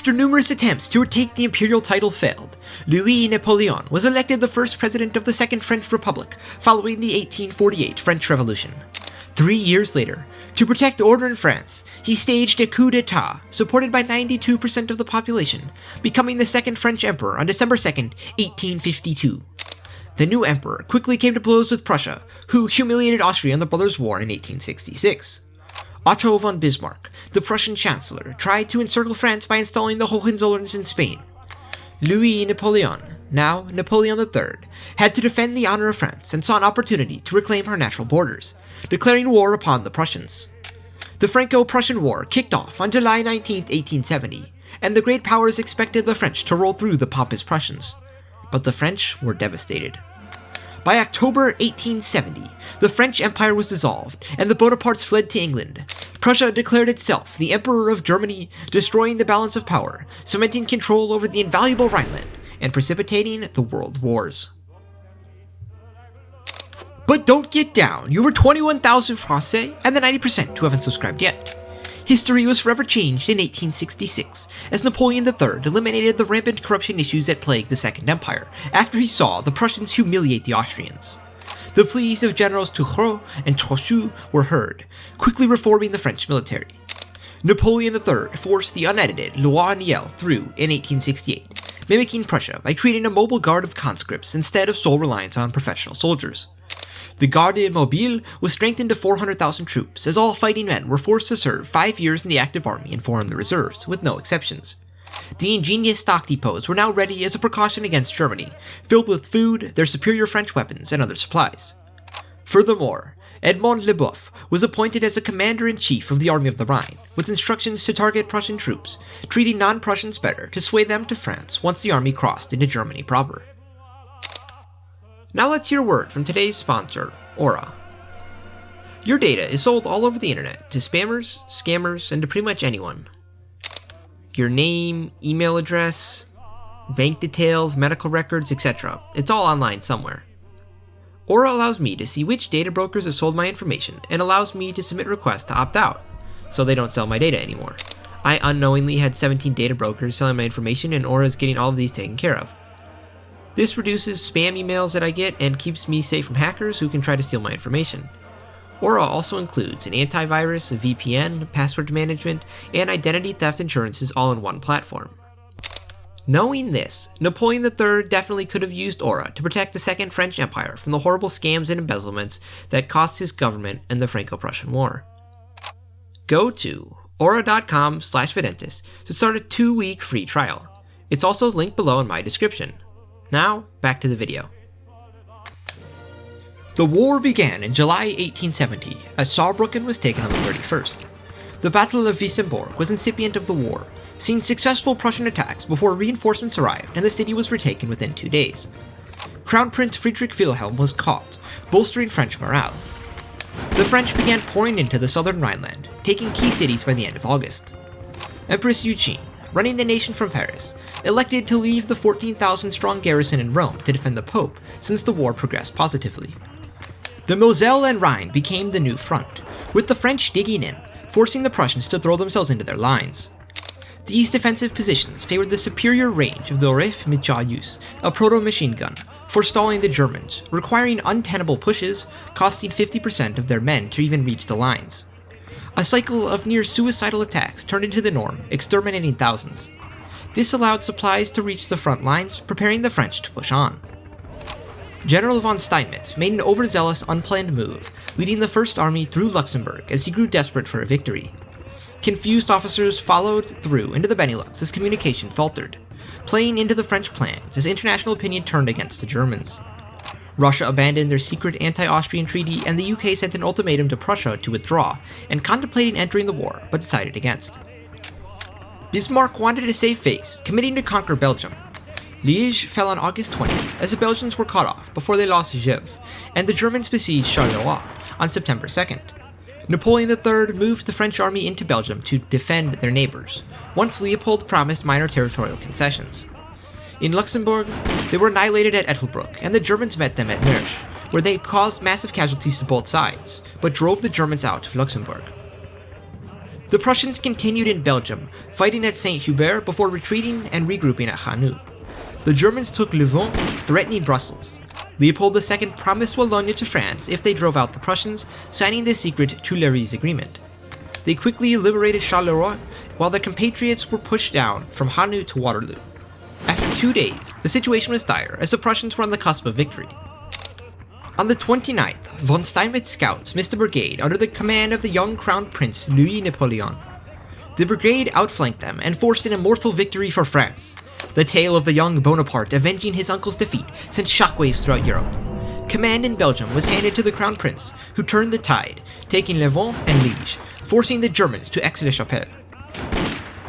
After numerous attempts to retake the imperial title failed, Louis Napoleon was elected the first president of the Second French Republic following the 1848 French Revolution. 3 years later, to protect order in France, he staged a coup d'etat supported by 92% of the population, becoming the second French emperor on December 2, 1852. The new emperor quickly came to blows with Prussia, who humiliated Austria in the Brothers' War in 1866. Otto von Bismarck, the Prussian chancellor, tried to encircle France by installing the Hohenzollerns in Spain. Louis Napoleon, now Napoleon III, had to defend the honor of France and saw an opportunity to reclaim her natural borders, declaring war upon the Prussians. The Franco-Prussian War kicked off on July 19, 1870, and the great powers expected the French to roll through the pompous Prussians. But the French were devastated. By October 1870, the French Empire was dissolved, and the Bonapartes fled to England. Prussia declared itself the Emperor of Germany, destroying the balance of power, cementing control over the invaluable Rhineland, and precipitating the World Wars. But don't get down, you over 21,000 Francais, and the 90% who haven't subscribed yet. History was forever changed in 1866, as Napoleon III eliminated the rampant corruption issues that plagued the Second Empire, after he saw the Prussians humiliate the Austrians. The pleas of Generals Turgot and Trochu were heard, quickly reforming the French military. Napoleon III forced the unedited Loi Niel through in 1868, mimicking Prussia by creating a mobile guard of conscripts instead of sole reliance on professional soldiers. The Garde Mobile was strengthened to 400,000 troops, as all fighting men were forced to serve 5 years in the active army and 4 in the reserves, with no exceptions. The ingenious stock depots were now ready as a precaution against Germany, filled with food, their superior French weapons, and other supplies. Furthermore, Edmond Leboeuf was appointed as the commander-in-chief of the Army of the Rhine, with instructions to target Prussian troops, treating non-Prussians better to sway them to France once the army crossed into Germany proper. Now let's hear a word from today's sponsor, Aura. Your data is sold all over the internet to spammers, scammers, and to pretty much anyone. Your name, email address, bank details, medical records, etc. It's all online somewhere. Aura allows me to see which data brokers have sold my information and allows me to submit requests to opt out, so they don't sell my data anymore. I unknowingly had 17 data brokers selling my information, and Aura is getting all of these taken care of. This reduces spam emails that I get and keeps me safe from hackers who can try to steal my information. Aura also includes an antivirus, a VPN, password management, and identity theft insurances all in one platform. Knowing this, Napoleon III definitely could have used Aura to protect the Second French Empire from the horrible scams and embezzlements that cost his government in the Franco-Prussian War. Go to aura.com/Videntis to start a 2-week free trial. It's also linked below in my description. Now, back to the video. The war began in July 1870, as Saarbrücken was taken on the 31st. The Battle of Wissembourg was incipient of the war, seeing successful Prussian attacks before reinforcements arrived and the city was retaken within 2 days. Crown Prince Friedrich Wilhelm was caught, bolstering French morale. The French began pouring into the southern Rhineland, taking key cities by the end of August. Empress Eugenie, running the nation from Paris, elected to leave the 14,000-strong garrison in Rome to defend the Pope, since the war progressed positively. The Moselle and Rhine became the new front, with the French digging in, forcing the Prussians to throw themselves into their lines. These defensive positions favored the superior range of the Ref Mitrailleuse, a proto-machine gun, forestalling the Germans, requiring untenable pushes, costing 50% of their men to even reach the lines. A cycle of near-suicidal attacks turned into the norm, exterminating thousands. This allowed supplies to reach the front lines, preparing the French to push on. General von Steinmetz made an overzealous, unplanned move, leading the First Army through Luxembourg as he grew desperate for a victory. Confused officers followed through into the Benelux as communication faltered, playing into the French plans as international opinion turned against the Germans. Russia abandoned their secret anti-Austrian treaty, and the UK sent an ultimatum to Prussia to withdraw, and contemplating entering the war, but decided against. Bismarck wanted to save face, committing to conquer Belgium. Liège fell on August 20th, as the Belgians were cut off before they lost Gèvres, and the Germans besieged Charleroi on September 2nd. Napoleon III moved the French army into Belgium to defend their neighbors, once Leopold promised minor territorial concessions. In Luxembourg, they were annihilated at Ettelbruck, and the Germans met them at Mersch, where they caused massive casualties to both sides, but drove the Germans out of Luxembourg. The Prussians continued in Belgium, fighting at Saint-Hubert before retreating and regrouping at Hanau. The Germans took Louvain, threatening Brussels. Leopold II promised Wallonia to France if they drove out the Prussians, signing the secret Tuileries Agreement. They quickly liberated Charleroi, while their compatriots were pushed down from Hanau to Waterloo. After 2 days, the situation was dire as the Prussians were on the cusp of victory. On the 29th, von Steinmetz's scouts missed a brigade under the command of the young Crown Prince Louis Napoleon. The brigade outflanked them and forced an immortal victory for France. The tale of the young Bonaparte avenging his uncle's defeat sent shockwaves throughout Europe. Command in Belgium was handed to the Crown Prince, who turned the tide, taking Louvain and Liège, forcing the Germans to Aix-la-Chapelle.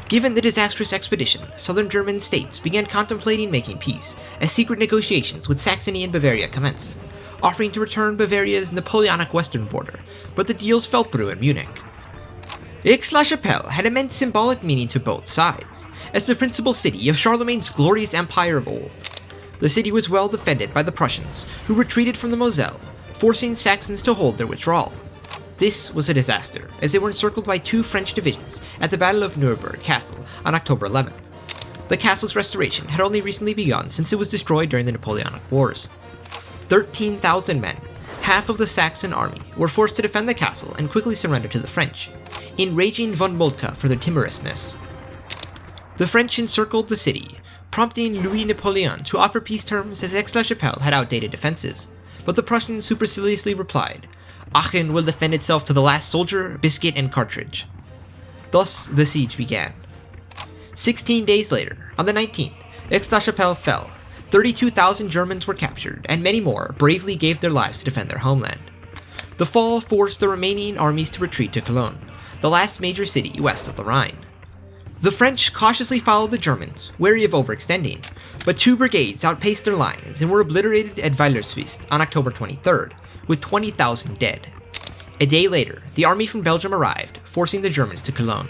Given the disastrous expedition, southern German states began contemplating making peace, as secret negotiations with Saxony and Bavaria commenced, offering to return Bavaria's Napoleonic western border, but the deals fell through in Munich. Aix-la-Chapelle had immense symbolic meaning to both sides, as the principal city of Charlemagne's glorious empire of old. The city was well defended by the Prussians, who retreated from the Moselle, forcing Saxons to hold their withdrawal. This was a disaster, as they were encircled by 2 French divisions at the Battle of Nuremberg Castle on October 11th. The castle's restoration had only recently begun since it was destroyed during the Napoleonic Wars. 13,000 men, half of the Saxon army, were forced to defend the castle and quickly surrender to the French, enraging von Moltke for their timorousness. The French encircled the city, prompting Louis Napoleon to offer peace terms as Aix-la-Chapelle had outdated defenses, but the Prussians superciliously replied, "Aachen will defend itself to the last soldier, biscuit, and cartridge." Thus, the siege began. 16 days later, on the 19th, Aix-la-Chapelle fell. 32,000 Germans were captured, and many more bravely gave their lives to defend their homeland. The fall forced the remaining armies to retreat to Cologne, the last major city west of the Rhine. The French cautiously followed the Germans, wary of overextending, but 2 brigades outpaced their lines and were obliterated at Villers-Suisse on October 23rd, with 20,000 dead. A day later, the army from Belgium arrived, forcing the Germans to Cologne.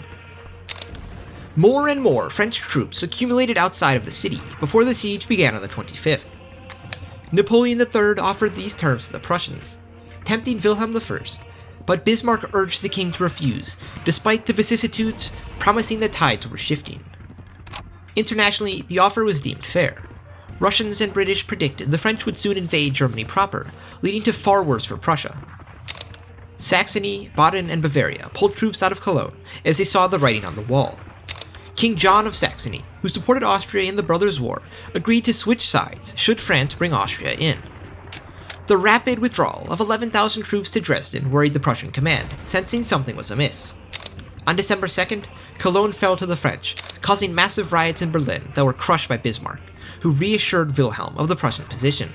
More and more French troops accumulated outside of the city before the siege began on the 25th. Napoleon III offered these terms to the Prussians, tempting Wilhelm I, but Bismarck urged the king to refuse, despite the vicissitudes promising the tides were shifting. Internationally, the offer was deemed fair. Russians and British predicted the French would soon invade Germany proper, leading to far worse for Prussia. Saxony, Baden, and Bavaria pulled troops out of Cologne as they saw the writing on the wall. King John of Saxony, who supported Austria in the Brothers' War, agreed to switch sides should France bring Austria in. The rapid withdrawal of 11,000 troops to Dresden worried the Prussian command, sensing something was amiss. On December 2nd, Cologne fell to the French, causing massive riots in Berlin that were crushed by Bismarck, who reassured Wilhelm of the Prussian position.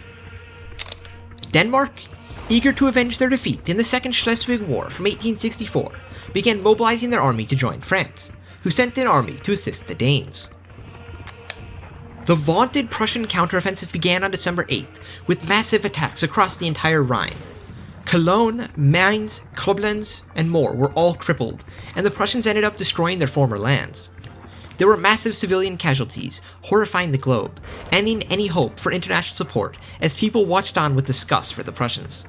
Denmark, eager to avenge their defeat in the Second Schleswig War from 1864, began mobilizing their army to join France, who sent an army to assist the Danes. The vaunted Prussian counteroffensive began on December 8th, with massive attacks across the entire Rhine. Cologne, Mainz, Koblenz, and more were all crippled, and the Prussians ended up destroying their former lands. There were massive civilian casualties, horrifying the globe, ending any hope for international support as people watched on with disgust for the Prussians.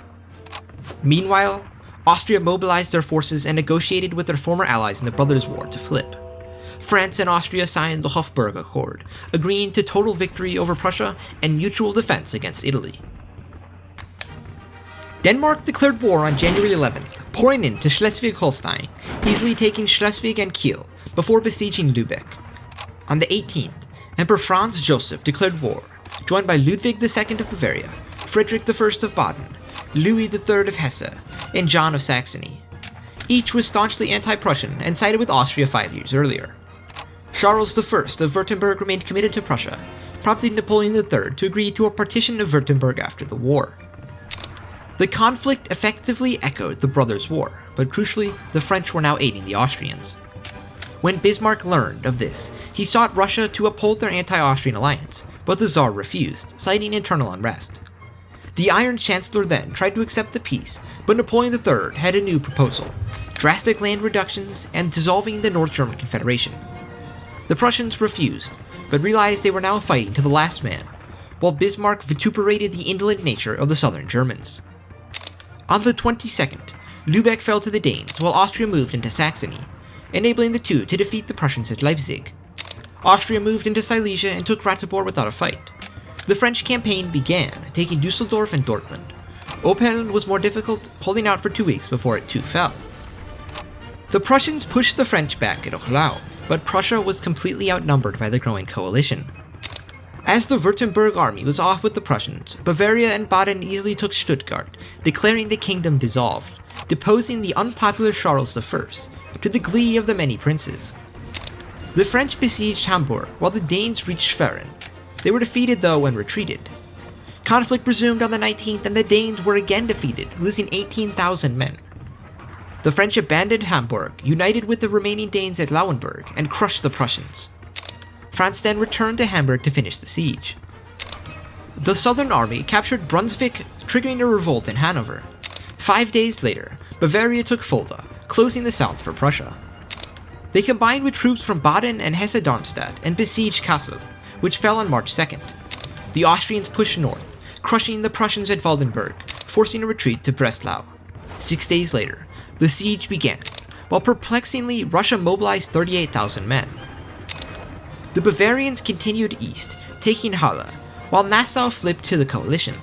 Meanwhile, Austria mobilized their forces and negotiated with their former allies in the Brothers' War to flip. France and Austria signed the Hofburg Accord, agreeing to total victory over Prussia and mutual defense against Italy. Denmark declared war on January 11th, pouring into Schleswig-Holstein, easily taking Schleswig and Kiel before besieging Lübeck. On the 18th, Emperor Franz Joseph declared war, joined by Ludwig II of Bavaria, Frederick I of Baden, Louis III of Hesse, and John of Saxony. Each was staunchly anti-Prussian and sided with Austria 5 years earlier. Charles I of Württemberg remained committed to Prussia, prompting Napoleon III to agree to a partition of Württemberg after the war. The conflict effectively echoed the Brothers' War, but crucially, the French were now aiding the Austrians. When Bismarck learned of this, he sought Russia to uphold their anti-Austrian alliance, but the Tsar refused, citing internal unrest. The Iron Chancellor then tried to accept the peace, but Napoleon III had a new proposal: drastic land reductions and dissolving the North German Confederation. The Prussians refused, but realized they were now fighting to the last man, while Bismarck vituperated the indolent nature of the southern Germans. On the 22nd, Lübeck fell to the Danes while Austria moved into Saxony, enabling the two to defeat the Prussians at Leipzig. Austria moved into Silesia and took Ratibor without a fight. The French campaign began, taking Dusseldorf and Dortmund. Oppeln was more difficult, holding out for 2 weeks before it too fell. The Prussians pushed the French back at Ohlau, but Prussia was completely outnumbered by the growing coalition. As the Württemberg army was off with the Prussians, Bavaria and Baden easily took Stuttgart, declaring the kingdom dissolved, deposing the unpopular Charles I, to the glee of the many princes. The French besieged Hamburg while the Danes reached Schwerin. They were defeated though and retreated. Conflict resumed on the 19th and the Danes were again defeated, losing 18,000 men. The French abandoned Hamburg, united with the remaining Danes at Lauenburg, and crushed the Prussians. France then returned to Hamburg to finish the siege. The Southern Army captured Brunswick, triggering a revolt in Hanover. 5 days later, Bavaria took Fulda, closing the south for Prussia. They combined with troops from Baden and Hesse-Darmstadt and besieged Kassel, which fell on March 2nd. The Austrians pushed north, crushing the Prussians at Waldenburg, forcing a retreat to Breslau. 6 days later, the siege began, while perplexingly Russia mobilized 38,000 men. The Bavarians continued east, taking Halle, while Nassau flipped to the coalition.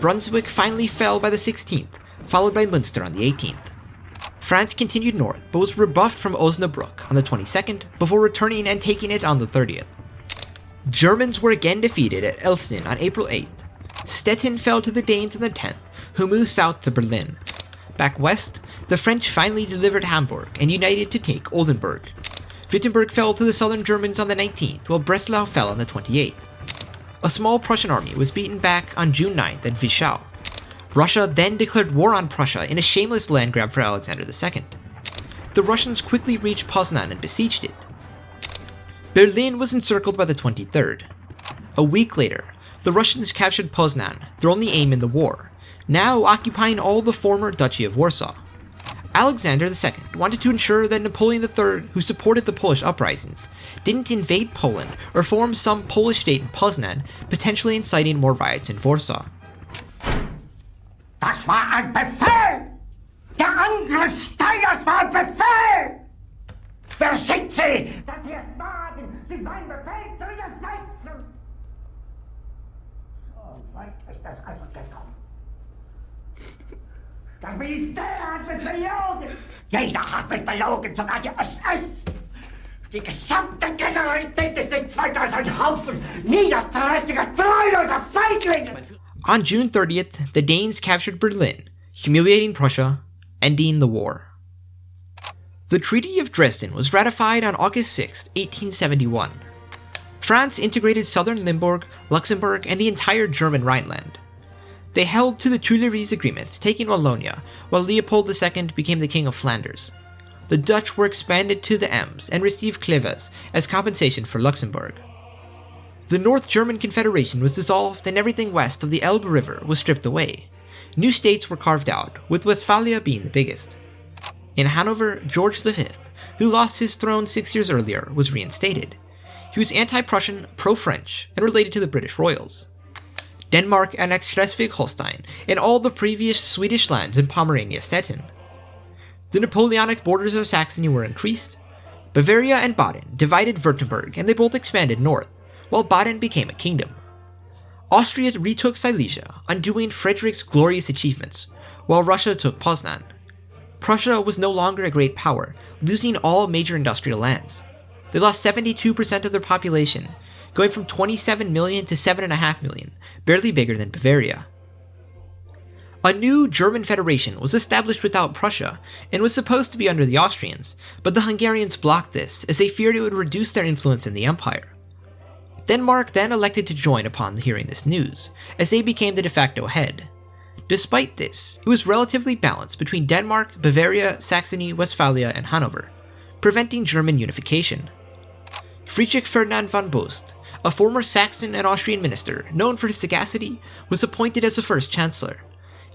Brunswick finally fell by the 16th, followed by Münster on the 18th. France continued north, but was rebuffed from Osnabrück on the 22nd before returning and taking it on the 30th. Germans were again defeated at Elsten on April 8th. Stettin fell to the Danes on the 10th, who moved south to Berlin. Back west, the French finally delivered Hamburg and united to take Oldenburg. Wittenberg fell to the southern Germans on the 19th, while Breslau fell on the 28th. A small Prussian army was beaten back on June 9th at Wischau. Russia then declared war on Prussia in a shameless land grab for Alexander II. The Russians quickly reached Poznan and besieged it. Berlin was encircled by the 23rd. A week later, the Russians captured Poznan, their only aim in the war, now occupying all the former Duchy of Warsaw. Alexander II wanted to ensure that Napoleon III, who supported the Polish uprisings, didn't invade Poland or form some Polish state in Poznan, potentially inciting more riots in Warsaw. Das war ein Befehl! Der Angriff Steiners war ein Befehl! Wer schickt Sie? Dass Sie es wagen, sich meinen Befehl zu widersetzen! So weit ist es also gekommen. Das Militär hat mich belogen! Jeder hat mich belogen, sogar die SS! Die gesamte Generalität ist nichts weiter als ein Haufen niederträchtiger, treuloser Feiglinge! On June 30th, the Danes captured Berlin, humiliating Prussia, ending the war. The Treaty of Dresden was ratified on August 6, 1871. France integrated southern Limburg, Luxembourg, and the entire German Rhineland. They held to the Tuileries Agreement, taking Wallonia, while Leopold II became the King of Flanders. The Dutch were expanded to the Ems and received Cleves as compensation for Luxembourg. The North German Confederation was dissolved and everything west of the Elbe River was stripped away. New states were carved out, with Westphalia being the biggest. In Hanover, George V, who lost his throne 6 years earlier, was reinstated. He was anti-Prussian, pro-French, and related to the British royals. Denmark annexed Schleswig-Holstein and all the previous Swedish lands in Pomerania-Stettin. The Napoleonic borders of Saxony were increased. Bavaria and Baden divided Württemberg and they both expanded north, while Baden became a kingdom. Austria retook Silesia, undoing Frederick's glorious achievements, while Russia took Poznan. Prussia was no longer a great power, losing all major industrial lands. They lost 72% of their population, going from 27 million to 7.5 million, barely bigger than Bavaria. A new German federation was established without Prussia and was supposed to be under the Austrians, but the Hungarians blocked this as they feared it would reduce their influence in the empire. Denmark then elected to join upon hearing this news, as they became the de facto head. Despite this, it was relatively balanced between Denmark, Bavaria, Saxony, Westphalia, and Hanover, preventing German unification. Friedrich Ferdinand von Bost, a former Saxon and Austrian minister known for his sagacity, was appointed as the first chancellor.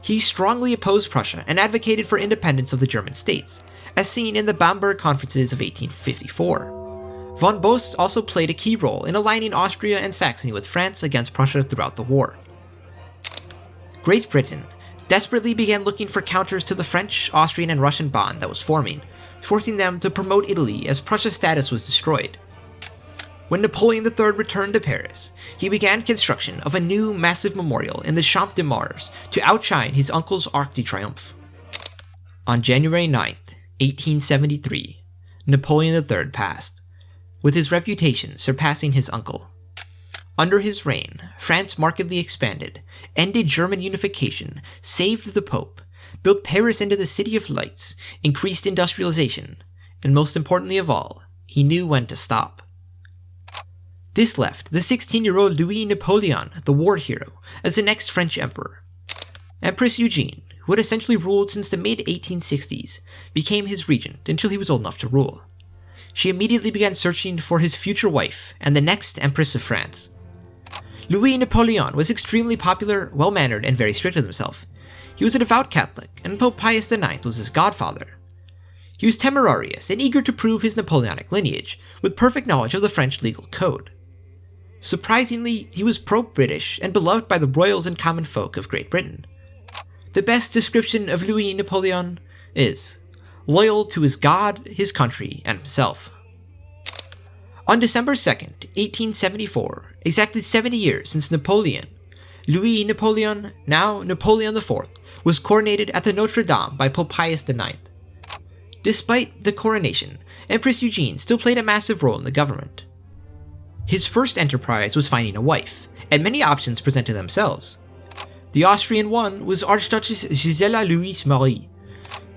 He strongly opposed Prussia and advocated for independence of the German states, as seen in the Bamberg Conferences of 1854. Von Bost also played a key role in aligning Austria and Saxony with France against Prussia throughout the war. Great Britain desperately began looking for counters to the French, Austrian, and Russian bond that was forming, forcing them to promote Italy as Prussia's status was destroyed. When Napoleon III returned to Paris, he began construction of a new massive memorial in the Champ de Mars to outshine his uncle's Arc de Triomphe. On January 9, 1873, Napoleon III passed, with his reputation surpassing his uncle. Under his reign, France markedly expanded, ended German unification, saved the Pope, built Paris into the City of Lights, increased industrialization, and most importantly of all, he knew when to stop. This left the 16-year-old Louis Napoleon, the war hero, as the next French emperor. Empress Eugenie, who had essentially ruled since the mid-1860s, became his regent until he was old enough to rule. She immediately began searching for his future wife and the next Empress of France. Louis Napoleon was extremely popular, well-mannered, and very strict with himself. He was a devout Catholic, and Pope Pius IX was his godfather. He was temerarious and eager to prove his Napoleonic lineage, with perfect knowledge of the French legal code. Surprisingly, he was pro-British and beloved by the royals and common folk of Great Britain. The best description of Louis Napoleon is loyal to his God, his country, and himself. On December 2nd, 1874, exactly 70 years since Napoleon, Louis Napoleon, now Napoleon IV, was coronated at the Notre Dame by Pope Pius IX. Despite the coronation, Empress Eugenie still played a massive role in the government. His first enterprise was finding a wife, and many options presented themselves. The Austrian one was Archduchess Gisela Louise Marie.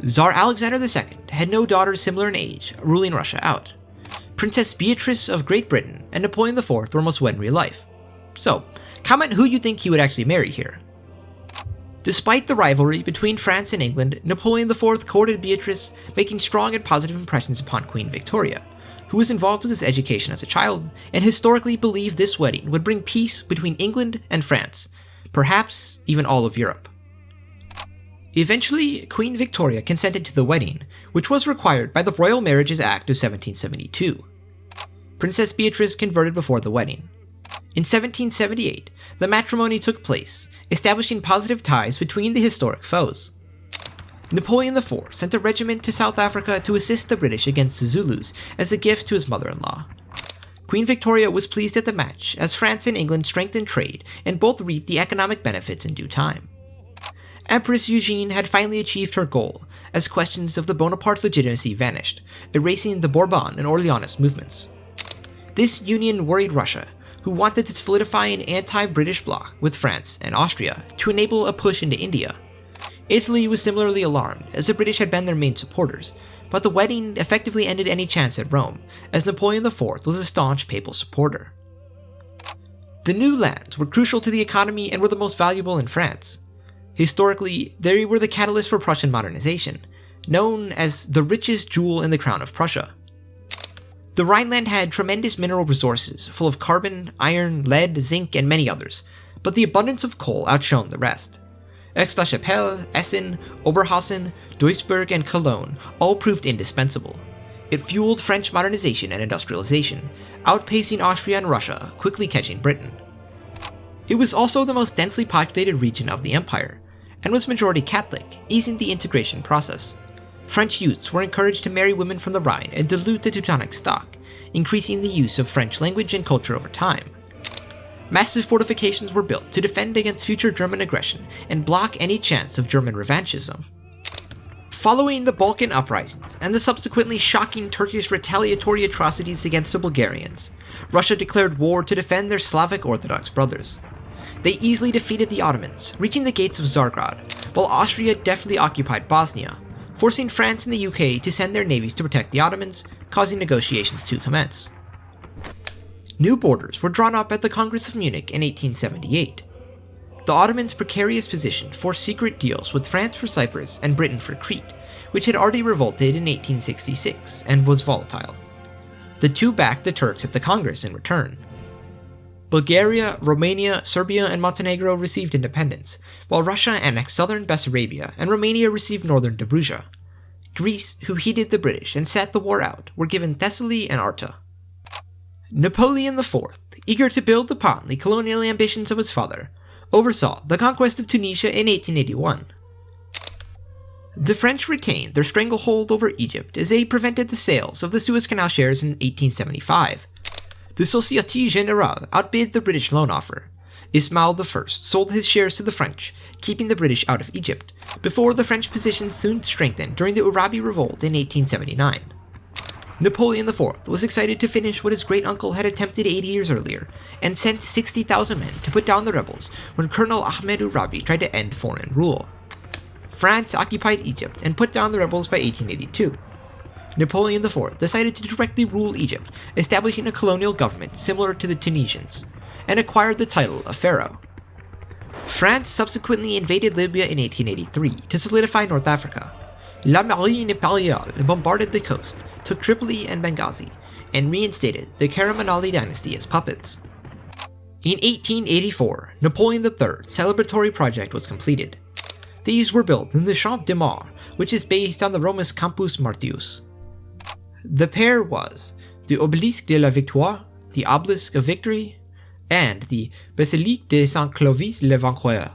Tsar Alexander II had no daughters similar in age, ruling Russia out. Princess Beatrice of Great Britain and Napoleon IV were almost wed in real life. So, comment who you think he would actually marry here. Despite the rivalry between France and England, Napoleon IV courted Beatrice, making strong and positive impressions upon Queen Victoria, who was involved with his education as a child, and historically believed this wedding would bring peace between England and France, perhaps even all of Europe. Eventually, Queen Victoria consented to the wedding, which was required by the Royal Marriages Act of 1772. Princess Beatrice converted before the wedding. In 1778, the matrimony took place, establishing positive ties between the historic foes. Napoleon IV sent a regiment to South Africa to assist the British against the Zulus as a gift to his mother-in-law. Queen Victoria was pleased at the match, as France and England strengthened trade and both reaped the economic benefits in due time. Empress Eugenie had finally achieved her goal, as questions of the Bonaparte legitimacy vanished, erasing the Bourbon and Orleanist movements. This union worried Russia, who wanted to solidify an anti-British bloc with France and Austria to enable a push into India. Italy was similarly alarmed, as the British had been their main supporters, but the wedding effectively ended any chance at Rome, as Napoleon IV was a staunch papal supporter. The new lands were crucial to the economy and were the most valuable in France. Historically, they were the catalyst for Prussian modernization, known as the richest jewel in the crown of Prussia. The Rhineland had tremendous mineral resources, full of carbon, iron, lead, zinc, and many others, but the abundance of coal outshone the rest. Aix-la-Chapelle, Essen, Oberhausen, Duisburg, and Cologne all proved indispensable. It fueled French modernization and industrialization, outpacing Austria and Russia, quickly catching Britain. It was also the most densely populated region of the empire, and was majority Catholic, easing the integration process. French youths were encouraged to marry women from the Rhine and dilute the Teutonic stock, increasing the use of French language and culture over time. Massive fortifications were built to defend against future German aggression and block any chance of German revanchism. Following the Balkan uprisings and the subsequently shocking Turkish retaliatory atrocities against the Bulgarians, Russia declared war to defend their Slavic Orthodox brothers. They easily defeated the Ottomans, reaching the gates of Tsargrad, while Austria deftly occupied Bosnia, forcing France and the UK to send their navies to protect the Ottomans, causing negotiations to commence. New borders were drawn up at the Congress of Munich in 1878. The Ottomans' precarious position forced secret deals with France for Cyprus and Britain for Crete, which had already revolted in 1866 and was volatile. The two backed the Turks at the Congress in return. Bulgaria, Romania, Serbia, and Montenegro received independence, while Russia annexed southern Bessarabia and Romania received northern Dobruja. Greece, who heeded the British and sat the war out, were given Thessaly and Arta. Napoleon IV, eager to build upon the colonial ambitions of his father, oversaw the conquest of Tunisia in 1881. The French retained their stranglehold over Egypt as they prevented the sales of the Suez Canal shares in 1875. The Société Générale outbid the British loan offer. Ismail I sold his shares to the French, keeping the British out of Egypt, before the French position soon strengthened during the Urabi Revolt in 1879. Napoleon IV was excited to finish what his great-uncle had attempted 80 years earlier, and sent 60,000 men to put down the rebels when Colonel Ahmed Urabi tried to end foreign rule. France occupied Egypt and put down the rebels by 1882. Napoleon IV decided to directly rule Egypt, establishing a colonial government similar to the Tunisians, and acquired the title of Pharaoh. France subsequently invaded Libya in 1883 to solidify North Africa. La Marine Impériale bombarded the coast, took Tripoli and Benghazi, and reinstated the Karamanli dynasty as puppets. In 1884, Napoleon III's celebratory project was completed. These were built in the Champ de Mars, which is based on the Roman Campus Martius. The pair was the Obélisque de la Victoire, the Obelisk of Victory, and the Basilique de Saint Clovis le Vainqueur,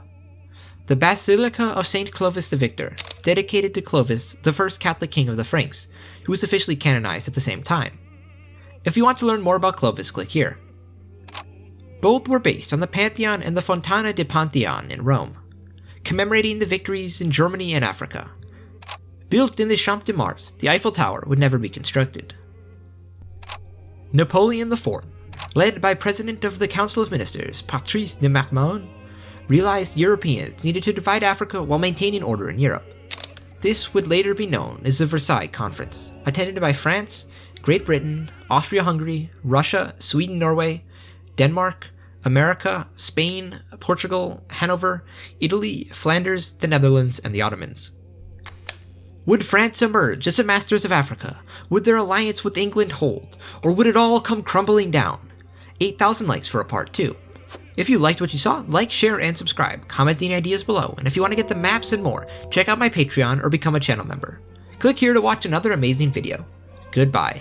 the Basilica of Saint Clovis the Victor, dedicated to Clovis, the first Catholic king of the Franks, who was officially canonized at the same time. If you want to learn more about Clovis, click here. Both were based on the Pantheon and the Fontana di Pantheon in Rome, commemorating the victories in Germany and Africa. Built in the Champ de Mars, the Eiffel Tower would never be constructed. Napoleon IV, led by President of the Council of Ministers Patrice de Mac-Mahon, realized Europeans needed to divide Africa while maintaining order in Europe. This would later be known as the Versailles Conference, attended by France, Great Britain, Austria-Hungary, Russia, Sweden-Norway, Denmark, America, Spain, Portugal, Hanover, Italy, Flanders, the Netherlands, and the Ottomans. Would France emerge as the masters of Africa? Would their alliance with England hold? Or would it all come crumbling down? 8,000 likes for a part 2. If you liked what you saw, like, share, and subscribe, commenting ideas below, and if you want to get the maps and more, check out my Patreon or become a channel member. Click here to watch another amazing video. Goodbye.